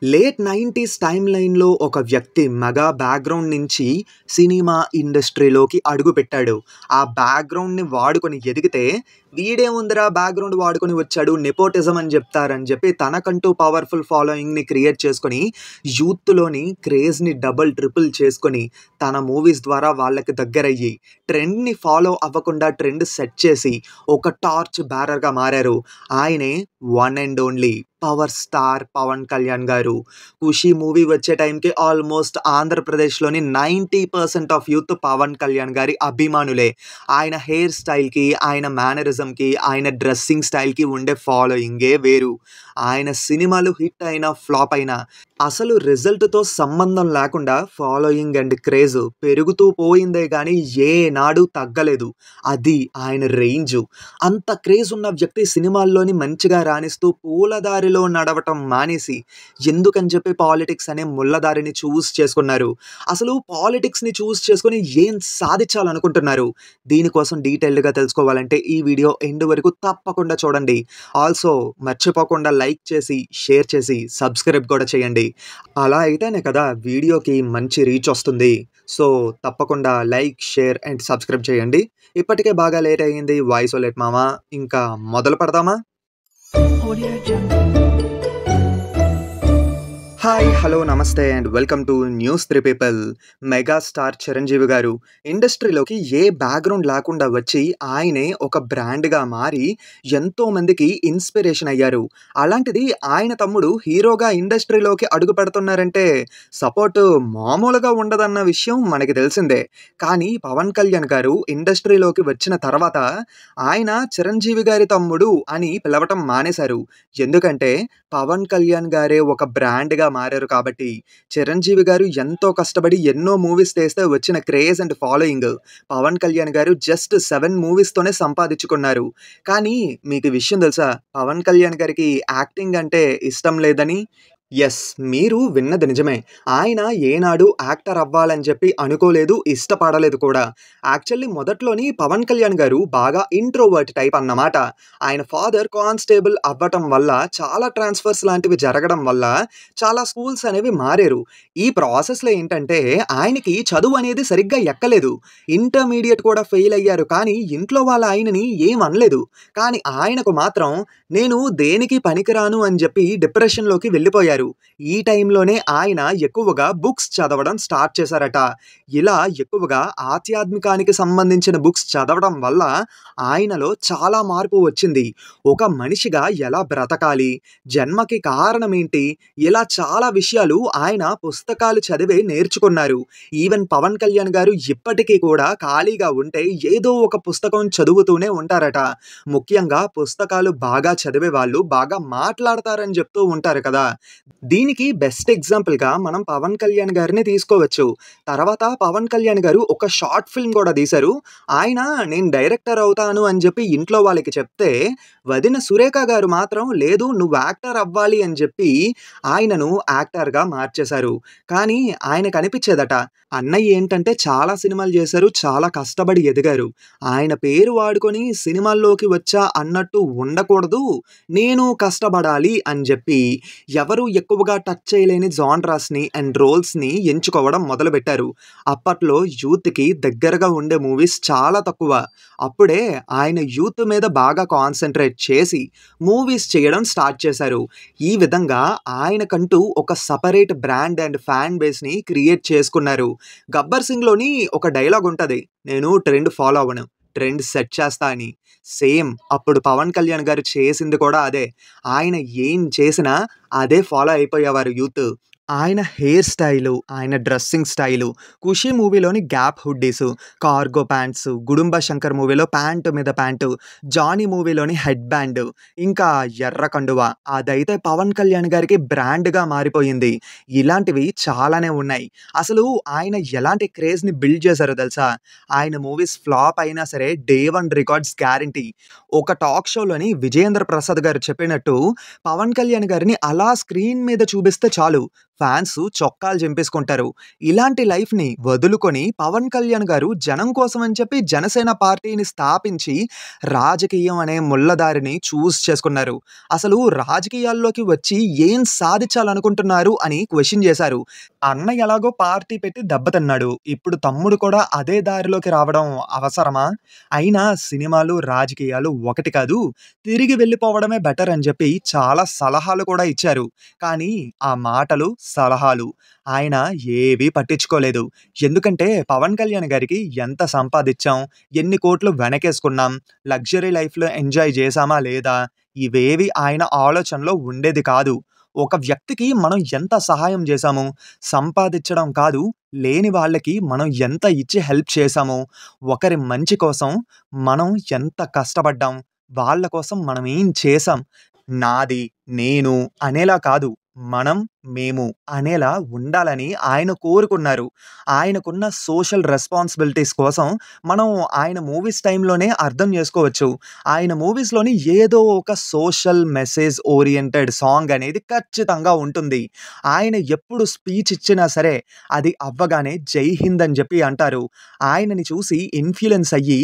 Late 90స్ time లైన్‌లో ఒక వ్యక్తి మెగా బ్యాక్‌గ్రౌండ్ నుంచి సినిమా ఇండస్ట్రీలోకి అడుగుపెట్టాడు. ఆ బ్యాక్‌గ్రౌండ్‌ని వాడుకొని ఎదిగితే, వీడేముందిరా బ్యాక్‌గ్రౌండ్ వాడుకొని వచ్చాడు నెపోటిజం అని జెప్తారని జెప్పి తనకంటూ పవర్‌ఫుల్ ఫాలోయింగ్‌ని క్రియేట్ చేసుకొని, యూత్‌లోని క్రేజ్‌ని డబుల్, ట్రిపుల్ చేసుకొని, తన మూవీస్ ద్వారా వాళ్ళకి దగ్గరయ్యి, ట్రెండ్‌ని ఫాలో అవ్వకుండా ట్రెండ్ సెట్ చేసి, ఒక టార్చ్ బేరర్‌గా మారారు. ఆయనే one and only power star Pawan Kalyan garu. 'Kushi' movie వచ్చే టైంకి ఆల్మోస్ట్ ఆంధ్రప్రదేశ్‌లోని 90% ఆఫ్ యూత్ పవన్ కళ్యాణ్ గారి అభిమానులే. ఆయన హెయిర్ స్టైల్‌కి, ఆయన మేనరిజంకి, ఆయన డ్రెస్సింగ్ స్టైల్‌కి ఉండే ఫాలోయింగే వేరు. ఆయన సినిమాలు హిట్ అయినా, ఫ్లాప్ అయినా అసలు రిజల్ట్‌తో సంబంధం లేకుండా ఫాలోయింగ్ అండ్ క్రేజ్ పెరుగుతూ పోయిందే గానీ ఏనాడు తగ్గలేదు. అది ఆయన రేంజు. అంత క్రేజ్ ఉన్న వ్యక్తి సినిమాల్లోని మంచిగా రాణిస్తూ పూలదారిలో నడవటం మానేసి, ఎందుకని చెప్పి పాలిటిక్స్ అనే ముళ్ళదారిని చూజ్ చేసుకున్నారు. అసలు పాలిటిక్స్‌ని చూజ్ చేసుకొని ఏం సాధించాలనుకుంటున్నారు? దీనికోసం డీటెయిల్డ్‌గా తెలుసుకోవాలంటే ఈ వీడియో ఎండ్ వరకు తప్పకుండా చూడండి. ఆల్సో మర్చిపోకుండా లైక్ చేసి, షేర్ చేసి, సబ్స్క్రైబ్ కూడా చేయండి. అలా అయితేనే కదా వీడియోకి మంచి రీచ్ వస్తుంది. సో, తప్పకుండా లైక్, షేర్ అండ్ సబ్స్క్రైబ్ చేయండి. ఇప్పటికే బాగా లేట్ అయింది. వాయిస్ లెట్ మామ. ఇంకా మొదలు పెడదామా? Audio Jungle. హాయ్, హలో, నమస్తే and welcome to news 3 people. Megastar Chiranjeevi గారు ఇండస్ట్రీలోకి ఏ బ్యాక్‌గ్రౌండ్ లేకుండా వచ్చి ఆయనే ఒక బ్రాండ్‌గా మారి ఎంతో మందికి ఇన్స్పిరేషన్ అయ్యారు. అలాంటిది ఆయన తమ్ముడు హీరోగా ఇండస్ట్రీలోకి అడుగు పెడుతున్నారంటే సపోర్ట్ మామూలుగా ఉండదన్న విషయం మనకి తెలిసిందే. కానీ పవన్ కళ్యాణ్ గారు ఇండస్ట్రీలోకి వచ్చిన తర్వాత ఆయన చిరంజీవి గారి తమ్ముడు అని పిలవటం మానేశారు. ఎందుకంటే పవన్ కళ్యాణ్ గారే ఒక బ్రాండ్‌గా మారారు కాబట్టి. చిరంజీవి గారు ఎంతో కష్టపడి ఎన్నో మూవీస్ తీస్తే వచ్చిన craze and following Pawan Kalyan garu just 7 మూవీస్‌తోనే సంపాదించుకున్నారు. కానీ మీకు ఈ విషయం తెలుసా? పవన్ కళ్యాణ్ గారికి యాక్టింగ్ అంటే ఇష్టం లేదని? యెస్, మీరు విన్నది నిజమే. ఆయన ఏనాడు యాక్టర్ అవ్వాలని చెప్పి అనుకోలేదు, ఇష్టపడలేదు కూడా. యాక్చువల్లీ మొదట్లోని పవన్ కళ్యాణ్ గారు బాగా ఇంట్రోవర్ట్ టైప్ అన్నమాట. ఆయన ఫాదర్ కానిస్టేబుల్ అవ్వటం వల్ల, చాలా ట్రాన్స్‌ఫర్స్ లాంటివి జరగడం వల్ల చాలా స్కూల్స్ అనేవి మారారు. ఈ ప్రాసెస్‌లో ఏంటంటే ఆయనకి చదువు అనేది సరిగ్గా ఎక్కలేదు. ఇంటర్మీడియేట్ కూడా ఫెయిల్ అయ్యారు. కానీ ఇంట్లో వాళ్ళు ఆయనని ఏం అనలేదు. కానీ ఆయనకు మాత్రం నేను దేనికి పనికిరాను అని చెప్పి డిప్రెషన్‌లోకి వెళ్ళిపోయారు. ఈ టైంలోనే ఆయన ఎక్కువగా బుక్స్ చదవడం స్టార్ట్ చేశారట. ఇలా ఎక్కువగా ఆధ్యాత్మికానికి సంబంధించిన బుక్స్ చదవడం వల్ల ఆయనలో చాలా మార్పు వచ్చింది. ఒక మనిషిగా ఎలా బ్రతకాలి? జన్మకి కారణం ఏంటి? ఇలా చాలా విషయాలు ఆయన పుస్తకాలు చదివే నేర్చుకున్నారు. ఈవెన్ పవన్ కళ్యాణ్ గారు ఇప్పటికీ కూడా ఖాళీగా ఉంటే ఏదో ఒక పుస్తకం చదువుతూనే ఉంటారట. ముఖ్యంగా పుస్తకాలు బాగా చదివే వాళ్ళు బాగా మాట్లాడతారని చెప్తూ ఉంటారు కదా! దీనికి బెస్ట్ ఎగ్జాంపుల్‌గా మనం పవన్ కళ్యాణ్ గారిని తీసుకోవచ్చు. తర్వాత పవన్ కళ్యాణ్ గారు ఒక షార్ట్ ఫిల్మ్ కూడా తీశారు. ఆయన నేను డైరెక్టర్ అవుతాను అని చెప్పి ఇంట్లో వాళ్ళకి చెప్తే, వదిన సురేఖ గారు మాత్రం లేదు నువ్వు యాక్టర్ అవ్వాలి అని చెప్పి ఆయనను యాక్టర్‌గా మార్చేశారు. కానీ ఆయనకు అనిపించేదట, అన్నయ్య ఏంటంటే చాలా సినిమాలు చేశారు, చాలా కష్టపడి ఎదిగారు. ఆయన పేరు వాడుకొని సినిమాల్లోకి వచ్చా అన్నట్టు ఉండకూడదు. నేను కష్టపడాలి అని చెప్పి ఎవరు ఎక్కువగా టచ్ చేయలేని జాన్రాస్‌ని అండ్ రోల్స్‌ని ఎంచుకోవడం మొదలుపెట్టారు. అప్పట్లో యూత్‌కి దగ్గరగా ఉండే మూవీస్ చాలా తక్కువ. అప్పుడే ఆయన యూత్ మీద బాగా కాన్సంట్రేట్ చేసి మూవీస్ చేయడం స్టార్ట్ చేశారు. ఈ విధంగా ఆయనకంటూ ఒక సెపరేట్ బ్రాండ్ అండ్ ఫ్యాన్ బేస్‌ని క్రియేట్ చేసుకున్నారు. 'గబ్బర్ సింగ్‌లోని ఒక డైలాగ్ ఉంటది. నేను ట్రెండ్ ఫాలో అవ్వను, ట్రెండ్ సెట్ చేస్తా అని. సేమ్ అప్పుడు పవన్ కళ్యాణ్ గారు చేసింది కూడా అదే. ఆయన ఏం చేసినా అదే ఫాలో అయిపోయేవారు యూత్. ఆయన హెయిర్ స్టైలు, ఆయన డ్రెస్సింగ్ స్టైలు, 'ఖుషి' మూవీలోని gap hoodies, cargo pants, 'Gudumba Shankar' మూవీలో ప్యాంటు మీద ప్యాంటు, 'జానీ' మూవీలోని హెడ్ బ్యాండు, ఇంకా ఎర్ర కండువ అదైతే పవన్ కళ్యాణ్ గారికి బ్రాండ్‌గా మారిపోయింది. ఇలాంటివి చాలానే ఉన్నాయి. అసలు ఆయన ఎలాంటి క్రేజ్‌ని బిల్డ్ చేశారో తెలుసా? ఆయన మూవీస్ ఫ్లాప్ అయినా సరే డే 1 రికార్డ్స్ గ్యారంటీ. ఒక టాక్ షోలోని విజయేంద్ర ప్రసాద్ గారు చెప్పినట్టు పవన్ కళ్యాణ్ గారిని అలా స్క్రీన్ మీద చూపిస్తే చాలు ఫ్యాన్స్ చొక్కాలు చింపేసుకుంటారు. ఇలాంటి లైఫ్‌ని వదులుకొని పవన్ కళ్యాణ్ గారు జనం కోసం అని చెప్పి జనసేన పార్టీని స్థాపించి రాజకీయం అనే ముళ్ళదారిని చేసుకున్నారు. అసలు రాజకీయాల్లోకి వచ్చి ఏం సాధించాలనుకుంటున్నారు అని క్వెషన్ చేశారు. అన్న ఎలాగో పార్టీ పెట్టి దెబ్బతిన్నాడు. ఇప్పుడు తమ్ముడు కూడా అదే దారిలోకి రావడం అవసరమా? అయినా సినిమాలు, రాజకీయాలు ఒకటి కాదు. తిరిగి వెళ్ళిపోవడమే బెటర్ అని చెప్పి చాలా సలహాలు కూడా ఇచ్చారు. కానీ ఆ మాటలు, సలహాలు ఆయన ఏవీ పట్టించుకోలేదు. ఎందుకంటే పవన్ కళ్యాణ్ గారికి ఎంత సంపాదిచ్చాం, ఎన్ని కోట్లు వెనకేసుకున్నాం, లగ్జరీ లైఫ్‌లో ఎంజాయ్ చేశామా లేదా? ఇవేవి ఆయన ఆలోచనలో ఉండేది కాదు. ఒక వ్యక్తికి మనం ఎంత సహాయం చేశాము, సంపాదిచ్చడం కాదు, లేని వాళ్ళకి మనం ఎంత ఇచ్చి హెల్ప్ చేశాము, ఒకరి మంచి కోసం మనం ఎంత కష్టపడ్డాం, వాళ్ళ కోసం మనం ఏం చేశాం, నాది, నేను అనేలా కాదు, మనం, మేము అనేలా ఉండాలని ఆయన కోరుకున్నారు. ఆయనకున్న సోషల్ రెస్పాన్సిబిలిటీస్ కోసం మనం ఆయన మూవీస్ టైంలోనే అర్థం చేసుకోవచ్చు. ఆయన మూవీస్‌లోని ఏదో ఒక సోషల్ మెసేజ్ ఓరియెంటెడ్ సాంగ్ అనేది ఖచ్చితంగా ఉంటుంది. ఆయన ఎప్పుడు స్పీచ్ ఇచ్చినా సరే అది అవ్వగానే జై హింద్ అని చెప్పి అంటారు. ఆయనని చూసి ఇన్‌ఫ్లూయెన్స్ అయ్యి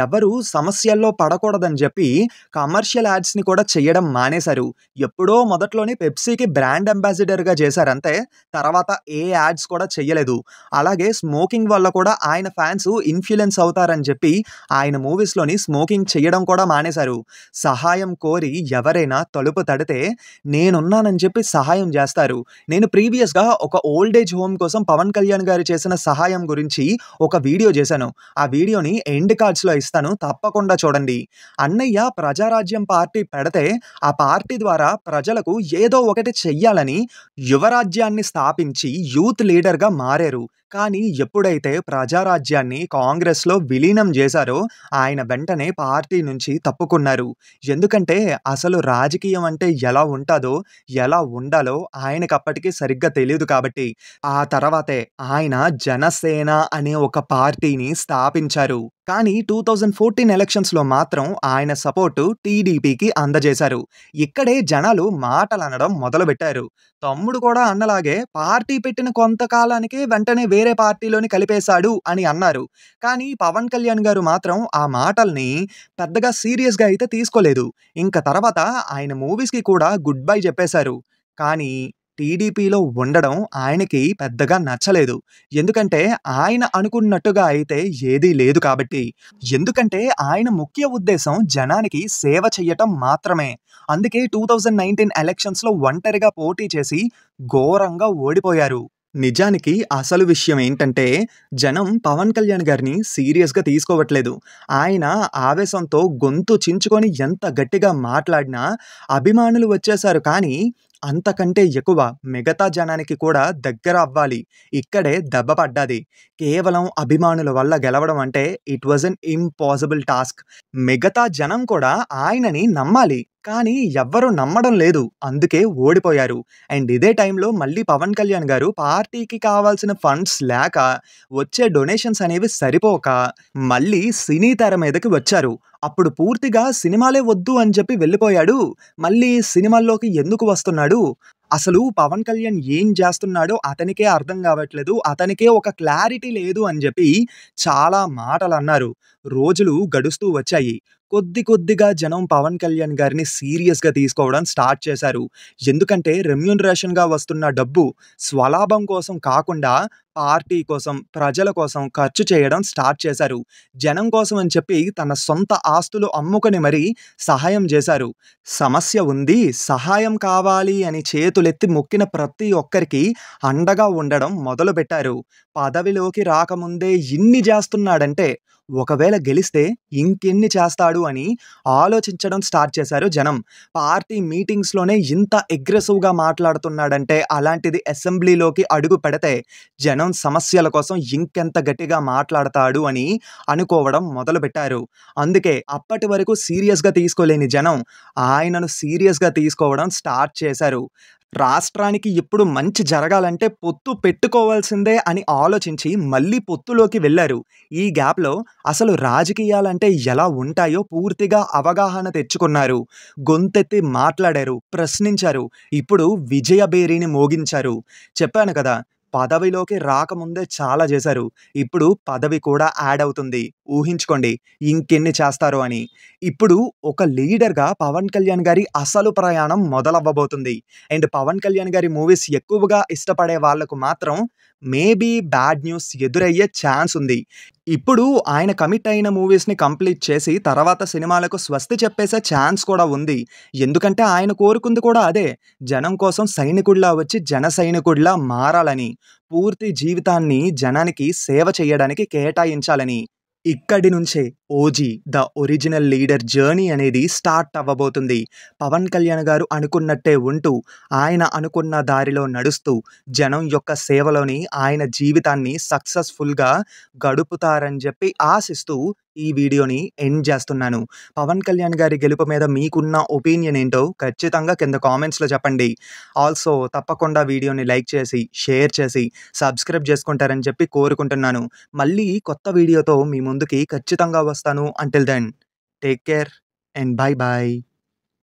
ఎవరు సమస్యల్లో పడకూడదని చెప్పి కమర్షియల్ యాడ్స్‌ని కూడా చేయడం మానేశారు. ఎప్పుడో మొదట్లోనే పెప్సీకి బ్రాండ్ అంబాసిడర్‌గా చేశారంతే. తర్వాత ఏ యాడ్స్ కూడా చెయ్యలేదు. అలాగే స్మోకింగ్ వల్ల కూడా ఆయన ఫ్యాన్స్ ఇన్‌ఫ్లూయెన్స్ అవుతారని చెప్పి ఆయన మూవీస్‌లోని స్మోకింగ్ చేయడం కూడా మానేశారు. సహాయం కోరి ఎవరైనా తలుపు తడితే నేనున్నానని చెప్పి సహాయం చేస్తారు. నేను ప్రీవియస్‌గా ఒక ఓల్డ్ ఏజ్ హోమ్ కోసం పవన్ కళ్యాణ్ గారు చేసిన సహాయం గురించి ఒక వీడియో చేశాను. ఆ వీడియోని ఎండ్ కార్డ్స్‌లో ఇస్తాను. తప్పకుండా చూడండి. అన్నయ్య ప్రజారాజ్యం పార్టీ పెడితే ఆ పార్టీ ద్వారా ప్రజలకు ఏదో ఒకటి చెయ్యాలని యువరాజ్యాన్ని స్థాపించి యూత్ లీడర్‌గా మారారు. కానీ ఎప్పుడైతే ప్రజారాజ్యాన్ని కాంగ్రెస్‌లో విలీనం చేశారో ఆయన వెంటనే పార్టీ నుంచి తప్పుకున్నారు. ఎందుకంటే అసలు రాజకీయం అంటే ఎలా ఉంటాదో, ఎలా ఉండాలో ఆయనకప్పటికి సరిగ్గా తెలీదు కాబట్టి. ఆ తర్వాతే ఆయన జనసేన అనే ఒక పార్టీని స్థాపించారు. కానీ 2014 ఎలక్షన్స్‌లో మాత్రం ఆయన సపోర్టు టీడీపీకి అందజేశారు. ఇక్కడే జనాలు మాటలనడం మొదలుపెట్టారు. తమ్ముడు కూడా అన్నలాగే పార్టీ పెట్టిన కొంతకాలానికే వెంటనే వేరే పార్టీలోని కలిపేశాడు అని అన్నారు. కానీ పవన్ కళ్యాణ్ గారు మాత్రం ఆ మాటల్ని పెద్దగా సీరియస్‌గా అయితే తీసుకోలేదు. ఇంక తర్వాత ఆయన మూవీస్‌కి కూడా గుడ్ బై చెప్పేశారు. కానీ టీడీపీలో ఉండడం ఆయనకి పెద్దగా నచ్చలేదు. ఎందుకంటే ఆయన అనుకున్నట్టుగా అయితే ఏదీ లేదు కాబట్టి. ఎందుకంటే ఆయన ముఖ్య ఉద్దేశం జనానికి సేవ చెయ్యటం మాత్రమే. అందుకే 2019 ఎలక్షన్స్‌లో ఒంటరిగా పోటీ చేసి ఘోరంగా ఓడిపోయారు. నిజానికి అసలు విషయం ఏంటంటే జనం పవన్ కళ్యాణ్ గారిని సీరియస్‌గా తీసుకోవట్లేదు. ఆయన ఆవేశంతో గొంతు చించుకొని ఎంత గట్టిగా మాట్లాడినా అభిమానులు వచ్చేశారు. కానీ అంతకంటే ఎక్కువ మిగతా జనానికి కూడా దగ్గర అవ్వాలి. ఇక్కడే దెబ్బ పడ్డది. కేవలం అభిమానుల వల్ల గెలవడం అంటే it was N impossible task. మిగతా జనం కూడా ఆయనని నమ్మాలి. కానీ ఎవ్వరు నమ్మడం లేదు. అందుకే ఓడిపోయారు. అండ్ ఇదే టైంలో మళ్ళీ పవన్ కళ్యాణ్ గారు పార్టీకి కావాల్సిన ఫండ్స్ లేక, వచ్చే డొనేషన్స్ అనేవి సరిపోక మళ్ళీ సినీ తెర మీదకి వచ్చారు. అప్పుడు పూర్తిగా సినిమాలే వద్దు అని చెప్పి వెళ్ళిపోయాడు. మళ్ళీ సినిమాల్లోకి ఎందుకు వస్తున్నాడు? అసలు పవన్ కళ్యాణ్ ఏం చేస్తున్నాడో అతనికే అర్థం కావట్లేదు. అతనికే ఒక క్లారిటీ లేదు అని చెప్పి చాలా మాటలన్నారు. రోజులు గడుస్తూ వచ్చాయి. కొద్ది కొద్దిగా జనం పవన్ కళ్యాణ్ గారిని సీరియస్‌గా తీసుకోవడం స్టార్ట్ చేశారు. ఎందుకంటే రెమ్యూనరేషన్‌గా వస్తున్న డబ్బు స్వలాభం కోసం కాకుండా పార్టీ కోసం, ప్రజల కోసం ఖర్చు చేయడం స్టార్ట్ చేశారు. జనం కోసం అని చెప్పి తన సొంత ఆస్తులు అమ్ముకొని మరీ సహాయం చేశారు. సమస్య ఉంది, సహాయం కావాలి అని చేతులెత్తి మొక్కిన ప్రతి ఒక్కరికి అండగా ఉండడం మొదలుపెట్టారు. పదవిలోకి రాకముందే ఇన్ని చేస్తున్నాడంటే ఒకవేళ గెలిస్తే ఇంకెన్ని చేస్తాడు అని ఆలోచించడం స్టార్ట్ చేశారు జనం. పార్టీ మీటింగ్స్‌లోనే ఇంత అగ్రెసివ్‌గా మాట్లాడుతున్నాడంటే అలాంటిది అసెంబ్లీలోకి అడుగు పెడితే జనం సమస్యల కోసం ఇంకెంత గట్టిగా మాట్లాడతాడు అని అనుకోవడం మొదలుపెట్టారు. అందుకే అప్పటి వరకు సీరియస్‌గా తీసుకోలేని జనం ఆయనను సీరియస్‌గా తీసుకోవడం స్టార్ట్ చేశారు. రాష్ట్రానికి ఇప్పుడు మంచి జరగాలంటే పొత్తు పెట్టుకోవాల్సిందే అని ఆలోచించి మళ్ళీ పొత్తులోకి వెళ్లారు. ఈ గ్యాప్‌లో అసలు రాజకీయాలంటే ఎలా ఉంటాయో పూర్తిగా అవగాహన తెచ్చుకున్నారు. గొంతెత్తి మాట్లాడారు, ప్రశ్నించారు. ఇప్పుడు విజయభేరీని మోగించారు. చెప్పాను కదా! పదవిలోకి రాకముందే చాలా చేశారు. ఇప్పుడు పదవి కూడా యాడ్ అవుతుంది. ఊహించుకోండి ఇంకెన్ని చేస్తారో అని. ఇప్పుడు ఒక లీడర్‌గా పవన్ కళ్యాణ్ గారి అసలు ప్రయాణం మొదలవ్వబోతుంది. అండ్ పవన్ కళ్యాణ్ గారి మూవీస్ ఎక్కువగా ఇష్టపడే వాళ్ళకు మాత్రం మేబీ బ్యాడ్ న్యూస్ ఎదురయ్యే ఛాన్స్ ఉంది. ఇప్పుడు ఆయన కమిట్ అయిన మూవీస్‌ని కంప్లీట్ చేసి తర్వాత సినిమాలకు స్వస్తి చెప్పేసే ఛాన్స్ కూడా ఉంది. ఎందుకంటే ఆయన కోరుకుంది కూడా అదే. జనం కోసం సైనికుడిలా వచ్చి జన సైనికుడిలా మారాలని. పూర్తి జీవితాన్ని జనానికి సేవ చేయడానికి కేటాయించాలని. ఇక్కడి నుంచే 'OG' the original leader journey అనేది స్టార్ట్ అవ్వబోతుంది. పవన్ కళ్యాణ్ గారు అనుకున్నట్టే ఉంటూ, ఆయన అనుకున్న దారిలో నడుస్తూ, జనం యొక్క సేవలోని ఆయన జీవితాన్ని సక్సెస్‌ఫుల్‌గా గడుపుతారని చెప్పి ఆశిస్తూ ఈ వీడియోని ఎండ్ చేస్తున్నాను. పవన్ కళ్యాణ్ గారి గెలుపు మీద మీకున్న ఒపీనియన్ ఏంటో ఖచ్చితంగా కింద కామెంట్స్‌లో చెప్పండి. ఆల్సో తప్పకుండా వీడియోని లైక్ చేసి, షేర్ చేసి, సబ్స్క్రైబ్ చేసుకుంటారని చెప్పి కోరుకుంటున్నాను. మళ్ళీ కొత్త వీడియోతో మీ ముందుకి ఖచ్చితంగా వస్తాను. Until then take care and bye by.